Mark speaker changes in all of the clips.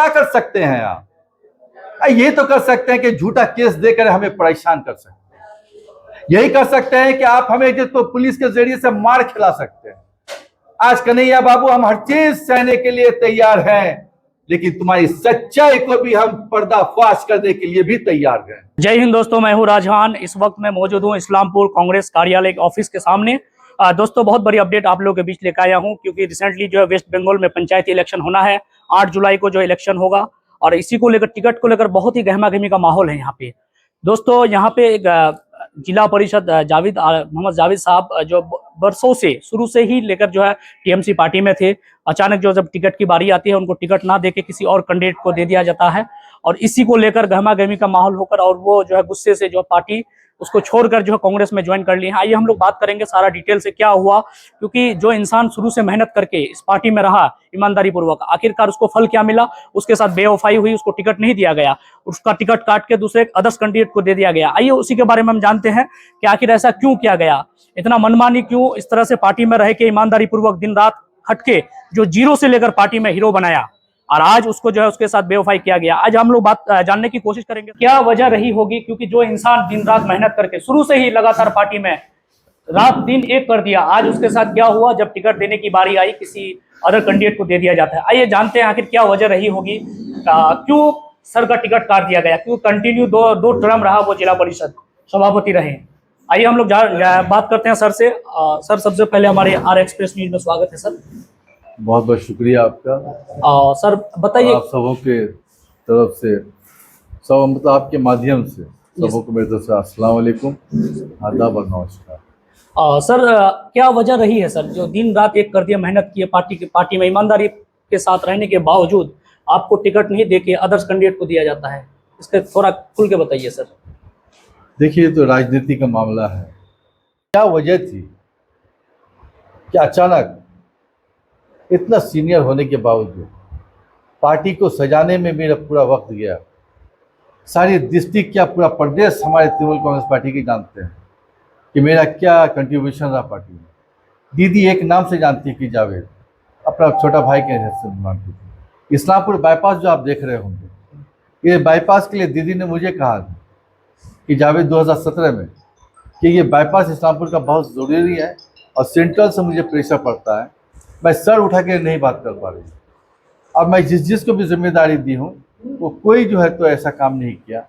Speaker 1: क्या कर सकते हैं आप? ये तो कर सकते हैं कि झूठा केस देकर हमें परेशान कर सकते हैं। यही कर सकते हैं कि आप हमें जो तो पुलिस के जरिए से मार खिला सकते हैं। आज कन्हैया बाबू, हम हर चीज सहने के लिए तैयार हैं, लेकिन तुम्हारी सच्चाई को भी हम पर्दाफाश करने के लिए भी तैयार हैं।
Speaker 2: जय हिंद दोस्तों, मैं हूं राजहान। इस वक्त मैं मौजूद हूं इस्लामपुर कांग्रेस कार्यालय के ऑफिस के सामने। दोस्तों, बहुत बड़ी अपडेट आप लोगों के बीच लेकर आया हूं, क्योंकि रिसेंटली जो है वेस्ट बंगाल में पंचायती इलेक्शन होना है। 8 जुलाई को जो इलेक्शन होगा, और इसी को लेकर, टिकट को लेकर बहुत ही गहमा गहमी का माहौल है यहाँ पे। दोस्तों, यहाँ पे एक जिला परिषद मोहम्मद जावेद साहब जो बरसों से, शुरू से ही लेकर जो है टीएमसी पार्टी में थे। अचानक जो जब टिकट की बारी आती है, उनको टिकट ना देके किसी और कैंडिडेट को दे दिया जाता है, और इसी को लेकर गहमा गहमी का माहौल होकर, और वो जो है गुस्से से जो पार्टी उसको छोड़कर जो है कांग्रेस में ज्वाइन कर ली है। आइए हम लोग बात करेंगे सारा डिटेल से क्या हुआ, क्योंकि जो इंसान शुरू से मेहनत करके इस पार्टी में रहा ईमानदारी पूर्वक, आखिरकार उसको फल क्या मिला? उसके साथ बेवफाई हुई, उसको टिकट नहीं दिया गया, उसका टिकट काट के दूसरे अदर्स कैंडिडेट को दे दिया गया। आइए उसी के बारे में हम जानते हैं कि आखिर ऐसा क्यों किया गया, इतना मनमानी क्यों, इस तरह से पार्टी में रह के ईमानदारी पूर्वक दिन रात खटके जो जीरो से लेकर पार्टी में हीरो बनाया, और आज उसको जो है उसके साथ बेवफाई किया गया। आज हम लोग बात जानने की कोशिश करेंगे क्या वजह रही होगी, क्योंकि जो इंसान दिन रात मेहनत करके शुरू से ही लगातार पार्टी में रात दिन एक कर दिया, आज उसके साथ क्या हुआ जब टिकट देने की बारी आई किसी अदर कैंडिडेट को दे दिया जाता है। आइए जानते हैं आखिर क्या वजह रही होगी, क्यों सर का टिकट काट दिया गया, क्यों कंटिन्यू दो टर्म रहा वो जिला परिषद सभापति रहे। आइए हम लोग बात करते हैं सर से। सर, सबसे पहले हमारे आर एक्सप्रेस न्यूज में स्वागत है सर।
Speaker 1: बहुत बहुत शुक्रिया आपका।
Speaker 2: सर बताइए,
Speaker 1: आप सबों के तरफ से, सब मतलब आपके माध्यम से सबों को मेरी तरफ से अस्सलाम वालेकुम, आदाब और नमस्कार।
Speaker 2: सर क्या वजह रही है सर, जो दिन रात एक कर दिया, मेहनत की पार्टी में ईमानदारी के साथ रहने के बावजूद आपको टिकट नहीं देके अदर्स कैंडिडेट को दिया जाता है? इसके थोड़ा खुल के बताइए सर।
Speaker 1: देखिए, तो राजनीति का मामला है। क्या वजह थी कि अचानक इतना सीनियर होने के बावजूद पार्टी को सजाने में मेरा पूरा वक्त गया। सारी डिस्ट्रिक्ट, क्या पूरा प्रदेश हमारे तृणमूल कांग्रेस पार्टी के जानते हैं कि मेरा क्या कंट्रीब्यूशन रहा पार्टी में। दीदी एक नाम से जानती है कि जावेद, अपना छोटा भाई के हिस्से में मानती थी। इस्लामपुर बाईपास जो आप देख रहे होंगे, ये बाईपास के लिए दीदी ने मुझे कहा था कि जावेद 2017 में कि ये बाईपास इस्लामपुर का बहुत ज़रूरी है, और सेंट्रल से मुझे प्रेशर पड़ता है, मैं सर उठा के नहीं बात कर पा रही। अब मैं जिसको भी जिम्मेदारी दी हूँ, वो कोई जो है तो ऐसा काम नहीं किया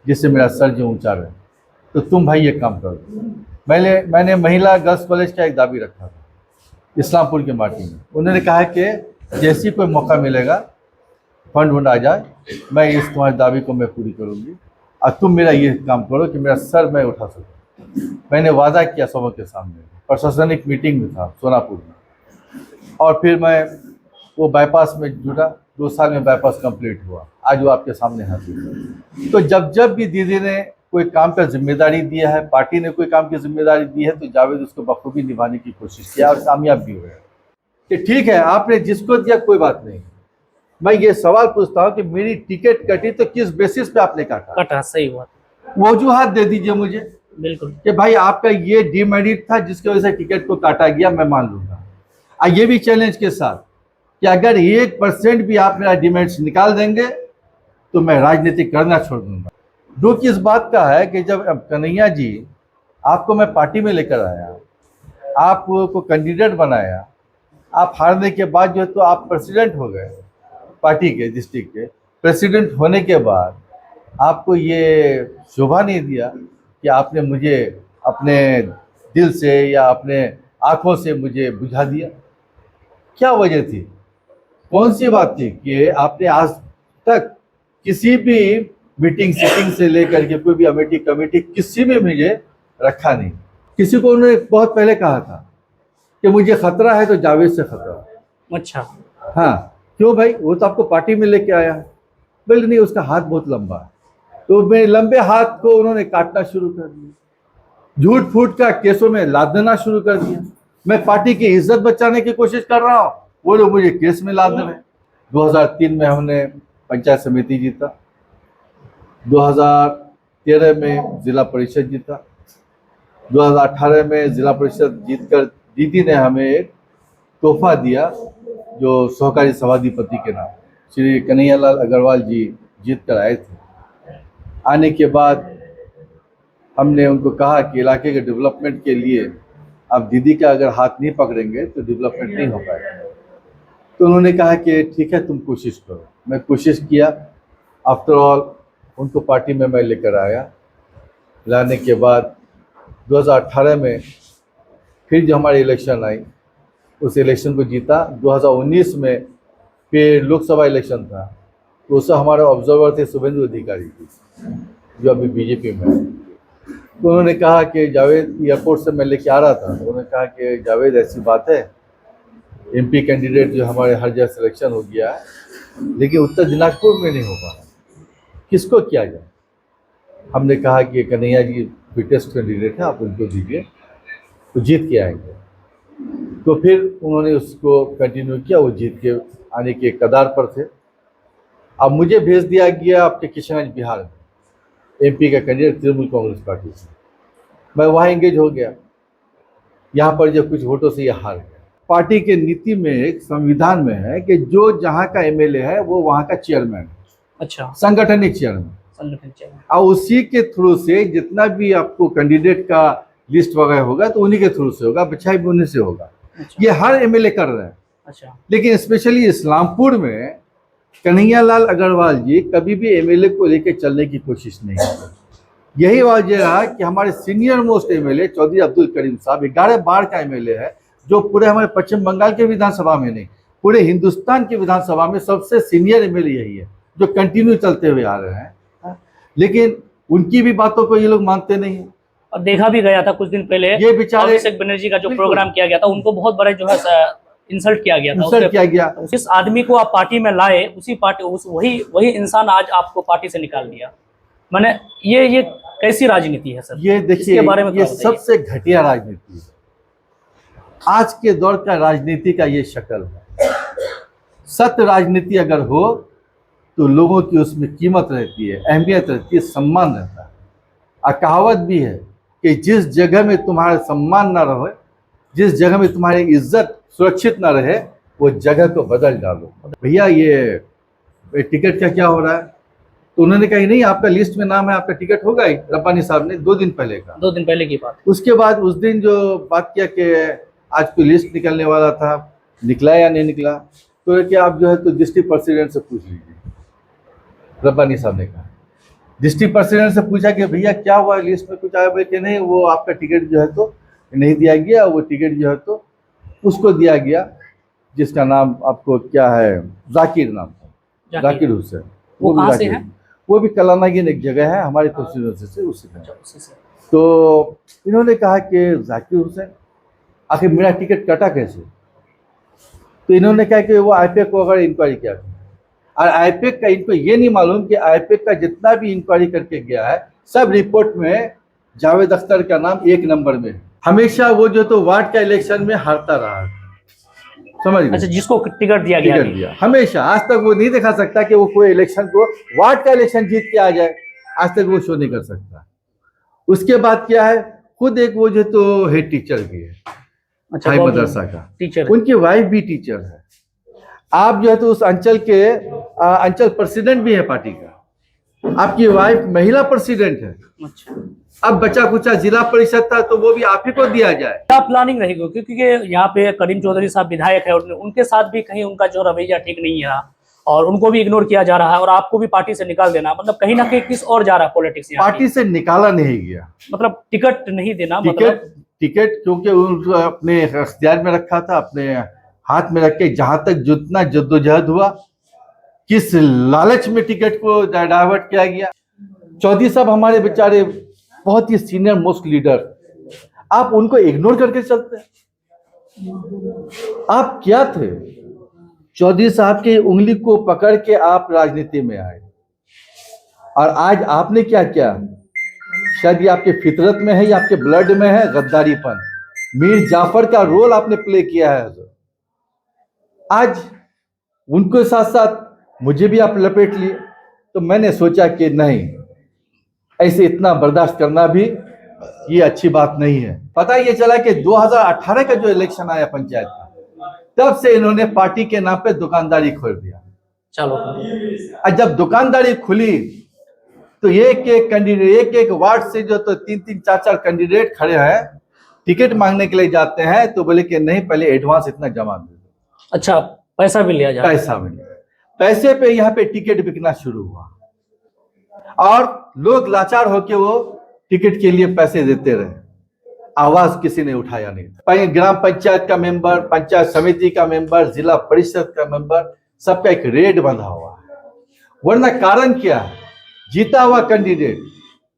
Speaker 1: जिससे मेरा सर जो ऊंचा रहे, तो तुम भाई ये काम कर दो। मैंने महिला गर्ल्स कॉलेज का एक दाबी रखा था इस्लामपुर की माटी में। उन्होंने कहा कि जैसी कोई मौका मिलेगा, फंड आ जाए, मैं इस तुम्हारी दाबी को मैं पूरी करूँगी, और तुम मेरा ये काम करो कि मेरा सर मैं उठा सकूँ। मैंने वादा किया सबों के सामने, प्रशासनिक मीटिंग में था सोनापुर में, और फिर मैं वो बाईपास में जुटा। 2 साल में बाईपास कंप्लीट हुआ, आज वो आपके सामने हाजिर है। तो जब भी दीदी ने कोई काम का जिम्मेदारी दिया है, पार्टी ने कोई काम की जिम्मेदारी दी है, तो जावेद उसको बखूबी निभाने की कोशिश किया और कामयाब भी हुए कि ठीक है, आपने जिसको दिया कोई बात नहीं। मैं ये सवाल पूछता हूँ कि मेरी टिकट कटी तो किस बेसिस पे आपने काटा?
Speaker 2: सही बात,
Speaker 1: वजूहात दे दीजिए मुझे।
Speaker 2: बिल्कुल
Speaker 1: कि भाई आपका ये डिमेरिट था जिसकी वजह से टिकट को काटा गया, मैं मान लूंगा। ये भी चैलेंज के साथ कि अगर 1% भी आप मेरा डिमेरिट्स निकाल देंगे तो मैं राजनीति करना छोड़ दूंगा। दुख इस बात का है कि जब कन्हैया जी आपको मैं पार्टी में लेकर आया, आपको कैंडिडेट बनाया, आप हारने के बाद जो है तो आप प्रेसिडेंट हो गए पार्टी के, डिस्ट्रिक्ट के प्रेसिडेंट होने के बाद आपको ये शोभा नहीं दिया कि आपने मुझे अपने दिल से या अपने आंखों से मुझे बुझा दिया। क्या वजह थी, कौन सी बात थी कि आपने आज तक किसी भी मीटिंग सीटिंग से लेकर के कोई भी कमेटी किसी में मुझे रखा नहीं? किसी को उन्होंने बहुत पहले कहा था कि मुझे खतरा है तो जावेद से खतरा है।
Speaker 2: अच्छा,
Speaker 1: हाँ, क्यों भाई, वो तो आपको पार्टी में लेके आया है। बोले नहीं, उसका हाथ बहुत लंबा है। तो मेरे लंबे हाथ को उन्होंने काटना शुरू कर दिया, झूठ फूट का केसों में लाद देना शुरू कर दिया। मैं पार्टी की इज्जत बचाने की कोशिश कर रहा हूँ, वो लोग मुझे केस में लाद रहे। 2003 में हमने पंचायत समिति जीता, 2013 में जिला परिषद जीता, 2018 में जिला परिषद जीतकर दीदी ने हमें एक तोहफा दिया जो सहकारी सभाधिपति के नाम, श्री कन्हैयालाल अग्रवाल जी जीत कर आए थे। आने के बाद हमने उनको कहा कि इलाके के डेवलपमेंट के लिए आप दीदी का अगर हाथ नहीं पकड़ेंगे तो डेवलपमेंट नहीं हो पाएगा। तो उन्होंने कहा कि ठीक है, तुम कोशिश करो। मैं कोशिश किया। आफ्टर ऑल उनको पार्टी में मैं लेकर आया। लाने के बाद 2018 में फिर जो हमारी इलेक्शन आई, उस इलेक्शन को जीता। 2019 में फिर लोकसभा इलेक्शन था, तो उससे हमारे ऑब्जर्वर थे शुभेंदु अधिकारी जी, जो अभी बीजेपी में है। तो उन्होंने कहा कि जावेद, एयरपोर्ट से मैं लेके आ रहा था, तो उन्होंने कहा कि जावेद ऐसी बात है, एमपी कैंडिडेट जो हमारे हर जगह सिलेक्शन हो गया है, लेकिन उत्तर दिनाजपुर में नहीं हो पा रहा, किसको किया जाए। हमने कहा कि कन्हैया जी फिटेस्ट कैंडिडेट है, आप उनको दीजिए तो जीत के आएंगे। तो फिर उन्होंने उसको कंटिन्यू किया, वो जीत के आने के कगार पर थे। अब मुझे भेज दिया गया आपके किशनगंज बिहार में, एमपी का कैंडिडेट तृणमूल कांग्रेस पार्टी से। मैं वहाँ एंगेज हो गया। यहाँ पर जो कुछ वोटों से ये हार गया। पार्टी के नीति में, एक संविधान में है कि जो जहाँ का एमएलए है वो वहाँ का चेयरमैन,
Speaker 2: अच्छा,
Speaker 1: संगठनिक चेयरमैन,
Speaker 2: संगठन चेयरमैन।
Speaker 1: और उसी के थ्रू से जितना भी आपको कैंडिडेट का लिस्ट वगैरह होगा तो उन्हीं के थ्रू से होगा, बछाई भी उन्हीं से होगा।
Speaker 2: अच्छा,
Speaker 1: ये हर एमएलए कर रहे हैं।
Speaker 2: अच्छा,
Speaker 1: लेकिन स्पेशली इस्लामपुर में कन्हैयालाल अग्रवाल जी कभी भी एमएलए को लेकर चलने की कोशिश नहीं की। यही वजह रहा कि हमारे senior most MLA Chaudhary Abdul Karim Sahab 11 बार का एमएलए है, जो पूरे हमारे पश्चिम बंगाल के विधानसभा में नहीं, पूरे हिंदुस्तान की विधानसभा में सबसे सीनियर एमएलए यही है, जो कंटिन्यू चलते हुए आ रहे हैं। लेकिन उनकी भी बातों को ये लोग मानते नहीं है।
Speaker 2: और देखा भी गया था कुछ दिन पहले,
Speaker 1: ये बेचारे
Speaker 2: अभिषेक बनर्जी का जो
Speaker 1: बिल्कुल।
Speaker 2: प्रोग्राम किया गया था, उनको बहुत बड़ा जो है इंसल्ट किया गया था।
Speaker 1: इंसल्ट किया गया।
Speaker 2: जिस आदमी को आप पार्टी में लाए, उसी पार्टी वही इंसान आज आपको पार्टी से निकाल दिया। मैंने ये कैसी राजनीति है सर?
Speaker 1: ये देखिए,
Speaker 2: इसके बारे में
Speaker 1: ये
Speaker 2: थोड़ा बताइए।
Speaker 1: सबसे घटिया राजनीति है। आज के दौर का राजनीति का ये शक्ल है। सत्य राजनीति अगर हो तो लोगों की उसमें कीमत रहती है, अहमियत रहती है, सम्मान रहता है। और कहावत भी है कि जिस जगह में तुम्हारा सम्मान ना रहे, जिस जगह में तुम्हारी इज्जत सुरक्षित ना रहे, वो जगह को बदल डालो। भैया ये टिकट का क्या हो रहा है? तो उन्होंने कहा नहीं, आपका लिस्ट में नाम है, आपका टिकट होगा ही। रब्बानी साहब ने 2 दिन पहले कहा।
Speaker 2: 2 दिन पहले की बात।
Speaker 1: उसके बाद उस दिन जो बात किया कि आज कोई लिस्ट निकलने वाला था, निकला या नहीं निकला, तो कि आप जो है तो डिस्ट्रिक्ट प्रेसिडेंट से पूछ लीजिए। रब्बानी साहब ने कहा, डिस्ट्रिक्ट प्रेसिडेंट से पूछा कि भैया क्या हुआ, लिस्ट में कुछ आया? भाई कि नहीं, वो आपका टिकट जो है तो नहीं दिया गया। वो टिकट जो है तो उसको दिया गया जिसका नाम आपको क्या है, जाकिर नाम था, जाकिर हुसैन।
Speaker 2: वो
Speaker 1: भी
Speaker 2: कहाँ से
Speaker 1: जाकिर
Speaker 2: है?
Speaker 1: वो भी कलानागिन एक जगह है हमारे कॉन्स्टिट्यूंसी से, उसी में।
Speaker 2: अच्छा, उसी से।
Speaker 1: तो इन्होंने कहा कि जाकिर हुसैन, आखिर मेरा टिकट कटा कैसे? तो इन्होंने कहा कि वो आईपीएक को अगर इंक्वायरी किया, और आईपीएक का इनको ये नहीं मालूम कि आईपीएक का जितना भी इंक्वायरी करके गया है, सब रिपोर्ट में जावेद अख्तर का नाम 1 नंबर में है। हमेशा वो जो तो वार्ड का इलेक्शन में हारता रहा है, समझ गए?
Speaker 2: अच्छा, जिसको टिकट दिया गया,
Speaker 1: टिकट दिया हमेशा। आज तक वो नहीं दिखा सकता कि वो कोई इलेक्शन को, वार्ड का इलेक्शन जीत के आ जाए, आज तक वो शो नहीं कर सकता। उसके बाद क्या है, खुद एक वो जो तो हेड टीचर भी है,
Speaker 2: अच्छा,
Speaker 1: हाई मदरसा का
Speaker 2: टीचर,
Speaker 1: उनकी वाइफ भी टीचर है। आप जो है तो उस अंचल के अंचल प्रेसिडेंट भी है पार्टी का, आपकी वाइफ महिला प्रेसिडेंट है।
Speaker 2: अच्छा,
Speaker 1: अब बचा कुचा जिला परिषद था तो वो भी आप ही को दिया जाए।
Speaker 2: क्या प्लानिंग रहेगी? क्योंकि यहाँ पे करीम चौधरी साहब विधायक है, उनके साथ भी कहीं उनका जो रवैया ठीक नहीं है, और उनको भी इग्नोर किया जा रहा है, और आपको भी पार्टी से निकाल देना, मतलब कहीं ना कहीं किस और जा रहा है पॉलिटिक्स?
Speaker 1: पार्टी से निकाला नहीं गया,
Speaker 2: मतलब टिकट नहीं देना,
Speaker 1: टिकट क्योंकि उनको अपने अख्तियार में रखा था, अपने हाथ में रख के जहां तक जितना जद्दोजहद हुआ, किस लालच में टिकट को डाइवर्ट किया गया। चौधरी साहब हमारे बेचारे बहुत ही सीनियर मोस्ट लीडर, आप उनको इग्नोर करके चलते हैं। आप क्या थे? चौधरी साहब की उंगली को पकड़ के आप राजनीति में आए, और आज आपने क्या किया? शायद ये आपके फितरत में है या आपके ब्लड में है, गद्दारीपन। मीर जाफर का रोल आपने प्ले किया है। आज उनके साथ साथ मुझे भी आप लपेट लिए, तो मैंने सोचा कि नहीं, ऐसे इतना बर्दाश्त करना भी ये अच्छी बात नहीं है। पता ये चला कि 2018 का जो इलेक्शन आया पंचायत का, तब से इन्होंने पार्टी के नाम पे दुकानदारी खोल दिया।
Speaker 2: चलो।
Speaker 1: और जब दुकानदारी खुली तो एक एक कैंडिडेट, एक एक वार्ड से जो तो 3-3 4-4 कैंडिडेट खड़े हैं, टिकट मांगने के लिए जाते हैं तो बोले कि नहीं, पहले एडवांस इतना जमा दे दो।
Speaker 2: अच्छा, पैसा भी लिया जाए?
Speaker 1: पैसा मिले, पैसे पे यहाँ पे टिकट बिकना शुरू हुआ और लोग लाचार होके वो टिकट के लिए पैसे देते रहे। आवाज किसी ने उठाया नहीं। ग्राम पंचायत का मेंबर, पंचायत समिति का मेंबर, जिला परिषद का मेंबर, सबका एक रेड बंधा हुआ है। वरना कारण क्या है? जीता हुआ कैंडिडेट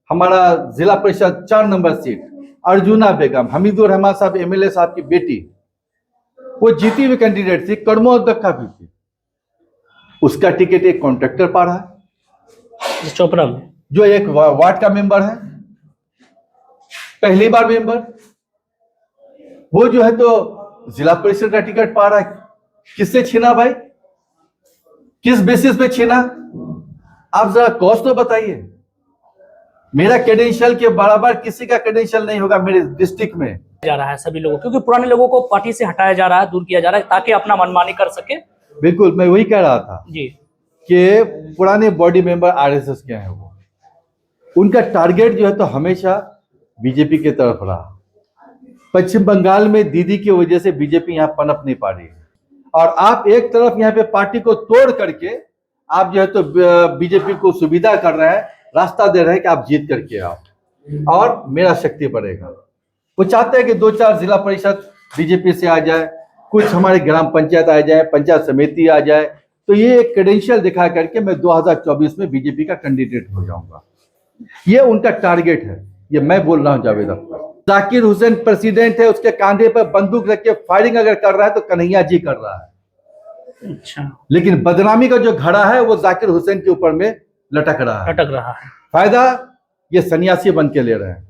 Speaker 1: हमारा जिला परिषद 4 नंबर सीट, अर्जुना बेगम, हमीदुर रहमान साहब एमएलए साहब की बेटी, वो जीती हुई कैंडिडेट थी, कर्मो दक्का भी थी। उसका टिकट एक कॉन्ट्रैक्टर पा रहा है
Speaker 2: चोपड़ा में,
Speaker 1: जो एक वार्ड का मेंबर है, पहली बार मेंबर, वो जो है तो जिला परिषद का टिकट पा रहा है। किससे छीना भाई? किस बेसिस पे छीना? आप जरा कॉस्ट तो बताइए। मेरा क्रेडेंशियल के बराबर किसी का क्रेडेंशियल नहीं होगा मेरे डिस्ट्रिक्ट में।
Speaker 2: जा रहा है सभी लोगों, क्योंकि पुराने लोगों को पार्टी से हटाया जा रहा है, दूर किया जा रहा है ताकि अपना मनमानी कर सके।
Speaker 1: बिल्कुल, मैं वही कह रहा था
Speaker 2: जी
Speaker 1: कि पुराने बॉडी मेंबर आरएसएस के हैं, वो उनका टारगेट जो है तो हमेशा बीजेपी की तरफ रहा। पश्चिम बंगाल में दीदी की वजह से बीजेपी यहाँ पनप नहीं पा रही है और आप एक तरफ यहाँ पे पार्टी को तोड़ करके आप जो है तो बीजेपी को सुविधा कर रहे हैं, रास्ता दे रहे हैं कि आप जीत करके आओ और मेरा शक्ति बढ़ेगा। वो चाहते हैं कि 2-4 जिला परिषद बीजेपी से आ जाए, कुछ हमारे ग्राम पंचायत आ जाए, पंचायत समिति आ जाए, तो ये एक क्रेडेंशियल दिखा करके मैं 2024 में बीजेपी का कैंडिडेट हो जाऊंगा। ये उनका टारगेट है, ये मैं बोल रहा हूं जावेद अख्तर। जाकिर हुसैन प्रेसिडेंट है, उसके कांधे पर बंदूक रख के फायरिंग अगर कर रहा है तो कन्हैया जी कर रहा है।
Speaker 2: अच्छा,
Speaker 1: लेकिन बदनामी का जो घड़ा है वो जाकिर हुसैन के ऊपर में लटक रहा है। फायदा ये सन्यासी बन के ले रहे हैं।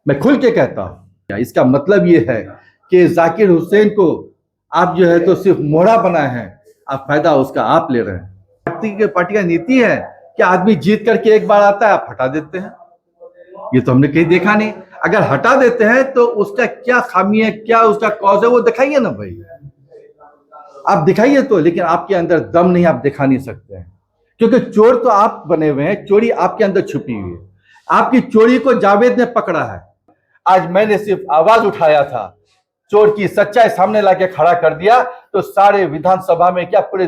Speaker 1: मैं खुल के कहता हूं, इसका मतलब ये है कि जाकिर हुसैन को आप जो है तो सिर्फ मोहरा बनाए हैं, आप फायदा उसका आप ले रहे हैं। पार्टी का नीति है कि आदमी जीत करके एक बार आता है, आप हटा देते हैं। ये तो हमने कहीं देखा नहीं। अगर हटा देते हैं तो उसका क्या खामी है, क्या उसका कॉज है, वो दिखाइए ना भाई, आप दिखाइए तो। लेकिन आपके अंदर दम नहीं, आप दिखा नहीं सकते हैं, क्योंकि चोर तो आप बने हुए हैं, चोरी आपके अंदर छुपी हुई है। आपकी चोरी को जावेद ने पकड़ा है। आज मैंने सिर्फ आवाज उठाया था, चोर की सच्चाई सामने लाके खड़ा कर दिया, तो सारे विधानसभा में क्या, पूरे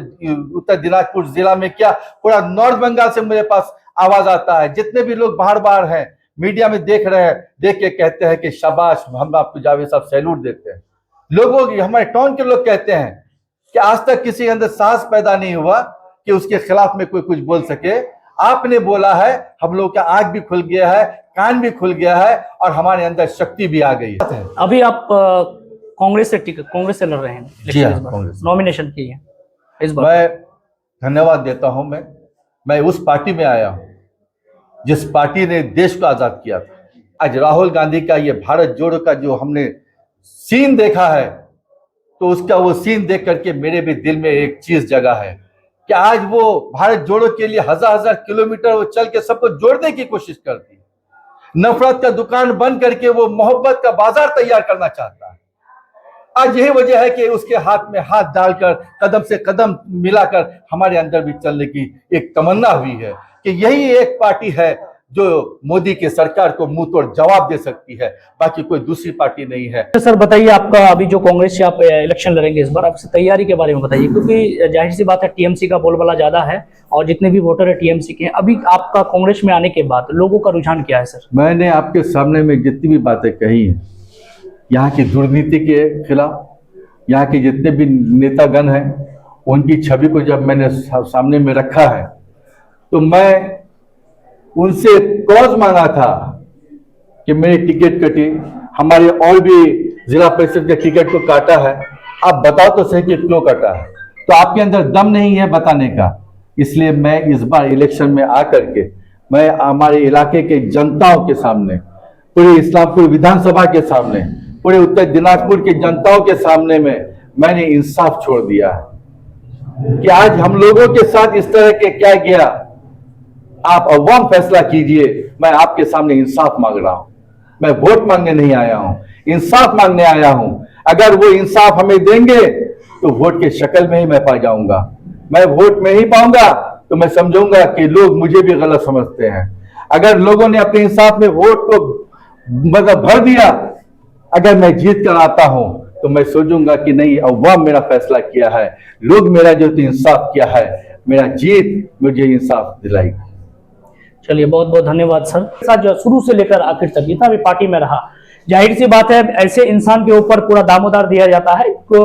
Speaker 1: उत्तर दिनाजपुर जिला में क्या, पूरा नॉर्थ बंगाल से मेरे पास आवाज आता है। जितने भी लोग बाहर बाहर हैं, मीडिया में देख रहे हैं, देख के कहते हैं कि शाबाश, हम आपको जावेद साहब सैल्यूट देते हैं। लोगों की, हमारे टाउन के लोग कहते हैं कि आज तक किसी के अंदर साहस पैदा नहीं हुआ कि उसके खिलाफ में कोई कुछ बोल सके। आपने बोला है, हम लोग का आंख भी खुल गया है, कान भी खुल गया है और हमारे अंदर शक्ति भी आ गई है।
Speaker 2: अभी आप कांग्रेस से लड़ रहे हैं?
Speaker 1: जी हाँ, कांग्रेस
Speaker 2: नॉमिनेशन की है इस बार।
Speaker 1: मैं धन्यवाद देता हूं। मैं उस पार्टी में आया हूं जिस पार्टी ने देश को आजाद किया था। आज राहुल गांधी का ये भारत जोड़ो का जो हमने सीन देखा है, तो उसका वो सीन देख करके मेरे भी दिल में एक चीज जगा है कि आज वो भारत जोड़ो के लिए हजार किलोमीटर वो चल के सबको जोड़ने की कोशिश करती है। नफरत का दुकान बंद करके वो मोहब्बत का बाजार तैयार करना चाहता है। आज यही वजह है कि उसके हाथ में हाथ डालकर, कदम से कदम मिलाकर हमारे अंदर भी चलने की एक तमन्ना हुई है कि यही एक पार्टी है जो मोदी की सरकार को मुंह तोड़ जवाब दे सकती है, बाकी कोई दूसरी पार्टी नहीं है।
Speaker 2: सर बताइए, आपका अभी जो कांग्रेस से आप इलेक्शन लड़ेंगे इस बार, आपसे तैयारी के बारे में बताइए, क्योंकि जाहिर सी बात है टीएमसी का बोलबाला ज्यादा है और जितने भी वोटर है टीएमसी के हैं। अभी आपका कांग्रेस में आने के बाद लोगों का रुझान क्या है सर?
Speaker 1: मैंने आपके सामने में जितनी भी बातें कही हैं, यहाँ की दुर्नीति के खिलाफ, यहाँ के जितने भी नेतागण हैं, उनकी छवि को जब मैंने सामने में रखा है, तो मैं उनसे कॉज मांगा था कि मेरी टिकट कटी, हमारे और भी जिला परिषद के टिकट को काटा है, आप बताओ तो सही कि क्यों काटा है। तो आपके अंदर दम नहीं है बताने का। इसलिए मैं इस बार इलेक्शन में आकर के मैं हमारे इलाके के जनताओं के सामने, पूरे इस्लामपुर विधानसभा के सामने, पूरे उत्तर दिनाजपुर की जनताओं के सामने में मैंने इंसाफ छोड़ दिया है कि आज हम लोगों के साथ इस तरह के क्या गया, आप अवाम फैसला कीजिए। मैं आपके सामने इंसाफ मांग रहा हूं, मैं वोट मांगने नहीं आया हूं, इंसाफ मांगने आया हूं। अगर वो इंसाफ हमें देंगे तो वोट के शक्ल में ही मैं पा जाऊंगा। मैं वोट में ही पाऊंगा तो मैं समझूंगा कि लोग मुझे भी गलत समझते हैं। अगर लोगों ने अपने इंसाफ में वोट को मतलब भर दिया, अगर मैं जीत कर आता हूं तो मैं सोचूंगा कि नहीं, अवाम मेरा फैसला किया है, लोग मेरा जो इंसाफ किया है, मेरा जीत मुझे इंसाफ दिलाएगी।
Speaker 2: चलिए बहुत बहुत धन्यवाद सर। साथ जो शुरू से लेकर आखिर तक जितना भी पार्टी में रहा, जाहिर सी बात है ऐसे इंसान के ऊपर पूरा दामोदार दिया जाता है को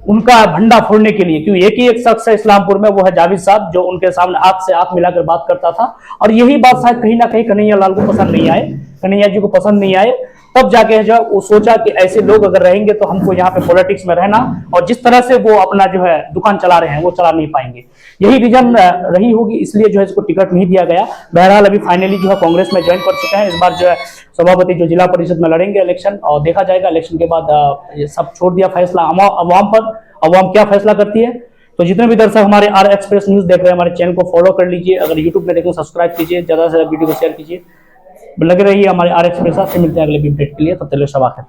Speaker 2: उनका भंडा फोड़ने के लिए, क्योंकि एक ही एक शख्स है इस्लामपुर में, वो है जावेद साहब, जो उनके सामने आंख से आंख मिलाकर बात करता था। और यही बात शायद कहीं ना कहीं कन्हैया लाल को पसंद नहीं आए, कन्हैया जी को पसंद नहीं आए। तब जाके जो वो सोचा कि ऐसे लोग अगर रहेंगे तो हमको यहाँ पे पॉलिटिक्स में रहना, और जिस तरह से वो अपना जो है दुकान चला रहे हैं वो चला नहीं पाएंगे। यही रीजन रही होगी, इसलिए जो है इसको टिकट नहीं दिया गया। बहरहाल अभी फाइनली जो है कांग्रेस में ज्वाइन कर चुके हैं। इस बार जो है सभापति जो जिला परिषद में लड़ेंगे इलेक्शन, और देखा जाएगा इलेक्शन के बाद ये सब छोड़ दिया फैसला अवाम पर, अवाम क्या फैसला करती है। तो जितने भी दर्शक हमारे आर एक्सप्रेस न्यूज देख रहे हैं, हमारे चैनल को फॉलो कर लीजिए। अगर यूट्यूब में देखें सब्सक्राइब कीजिए, ज्यादा से ज्यादा वीडियो को शेयर कीजिए। लगे रहिए हमारे आर एक्सप्रेस से। मिलते हैं अगले अपडेट के लिए, तब तक के लिए शबा खैर।